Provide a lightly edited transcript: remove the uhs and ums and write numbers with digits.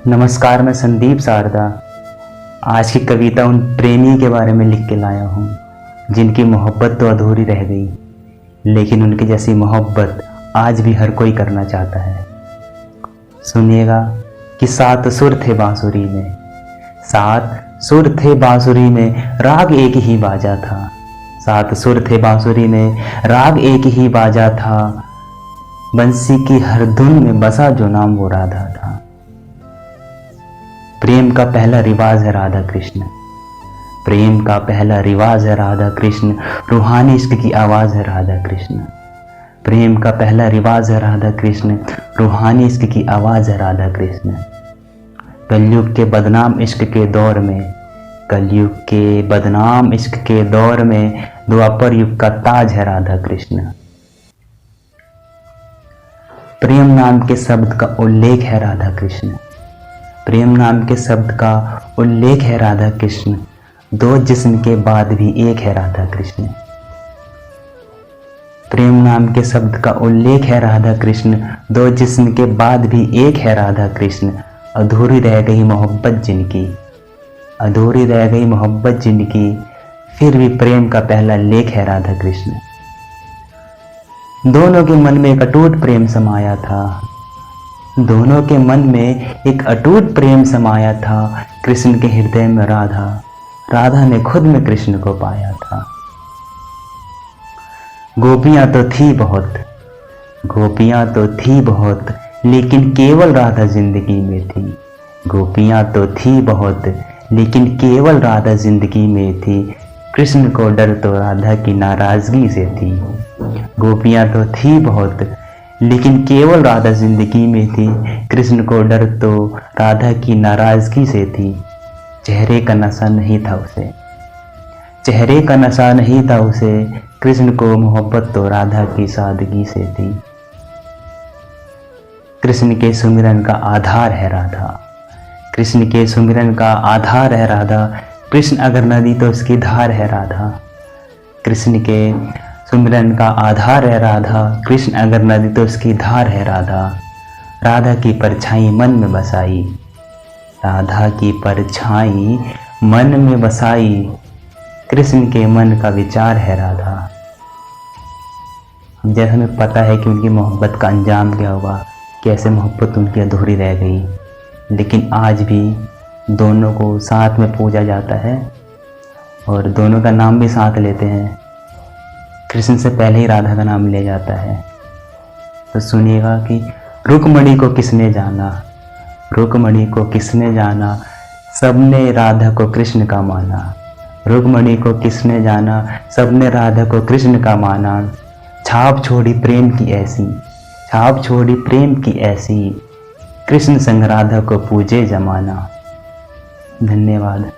नमस्कार, मैं संदीप शारदा। आज की कविता उन प्रेमी के बारे में लिख के लाया हूँ जिनकी मोहब्बत तो अधूरी रह गई, लेकिन उनकी जैसी मोहब्बत आज भी हर कोई करना चाहता है। सुनिएगा कि सात सुर थे बांसुरी में, सात सुर थे बांसुरी में, राग एक ही बाजा था। सात सुर थे बांसुरी में, राग एक ही बाजा था। बंसी की हर धुन में बसा जो नाम वो राधा था। प्रेम का पहला रिवाज है राधा कृष्ण, प्रेम का पहला रिवाज है राधा कृष्ण, रूहानी इश्क की आवाज़ है राधा कृष्ण। प्रेम का पहला रिवाज है राधा कृष्ण, रूहानी इश्क की आवाज़ है राधा कृष्ण। कलयुग के बदनाम इश्क के दौर में, कलयुग के बदनाम इश्क के दौर में, द्वापर युग का ताज है राधा कृष्ण। प्रेम नाम के शब्द का उल्लेख है राधा कृष्ण, प्रेम नाम के शब्द का उल्लेख है राधा कृष्ण। दो जिस्म के बाद भी एक है राधा कृष्ण। प्रेम नाम के शब्द का उल्लेख है राधा कृष्ण, दो जिस्म के बाद भी एक है राधा कृष्ण। अधूरी रह गई मोहब्बत जिनकी, अधूरी रह गई मोहब्बत जिनकी, फिर भी प्रेम का पहला लेख है राधा कृष्ण। दोनों के मन में एक अटूट प्रेम समाया था, दोनों के मन में एक अटूट प्रेम समाया था। कृष्ण के हृदय में राधा, राधा ने खुद में कृष्ण को पाया था। गोपियां तो थी बहुत, गोपियां तो थी बहुत, लेकिन केवल राधा जिंदगी में थी। गोपियां तो थी बहुत, लेकिन केवल राधा जिंदगी में थी। कृष्ण को डर तो राधा की नाराजगी से थी। गोपियां तो थी बहुत, लेकिन केवल राधा जिंदगी में थी। कृष्ण को डर तो राधा की नाराजगी से थी। चेहरे का नशा नहीं था उसे, चेहरे का नशा नहीं था उसे। कृष्ण को मोहब्बत तो राधा की सादगी से थी। कृष्ण के सुमिरन का आधार है राधा, कृष्ण के सुमिरन का आधार है राधा। कृष्ण अगर नदी तो उसकी धार है राधा। कृष्ण के सुमिरन का आधार है राधा, कृष्ण अगर नदी तो उसकी धार है राधा। राधा की परछाई मन में बसाई, राधा की परछाई मन में बसाई। कृष्ण के मन का विचार है राधा। जैसे हमें पता है कि उनकी मोहब्बत का अंजाम क्या हुआ, कैसे मोहब्बत उनकी अधूरी रह गई, लेकिन आज भी दोनों को साथ में पूजा जाता है और दोनों का नाम भी साथ लेते हैं। कृष्ण से पहले ही राधा का नाम लिया जाता है। तो सुनिएगा कि रुक्मणी को किसने जाना, रुक्मणी को किसने जाना, सबने राधा को कृष्ण का माना। रुक्मणी को किसने जाना, सबने राधा को कृष्ण का माना। छाप छोड़ी प्रेम की ऐसी, छाप छोड़ी प्रेम की ऐसी, कृष्ण संग राधा को पूजे जमाना। धन्यवाद।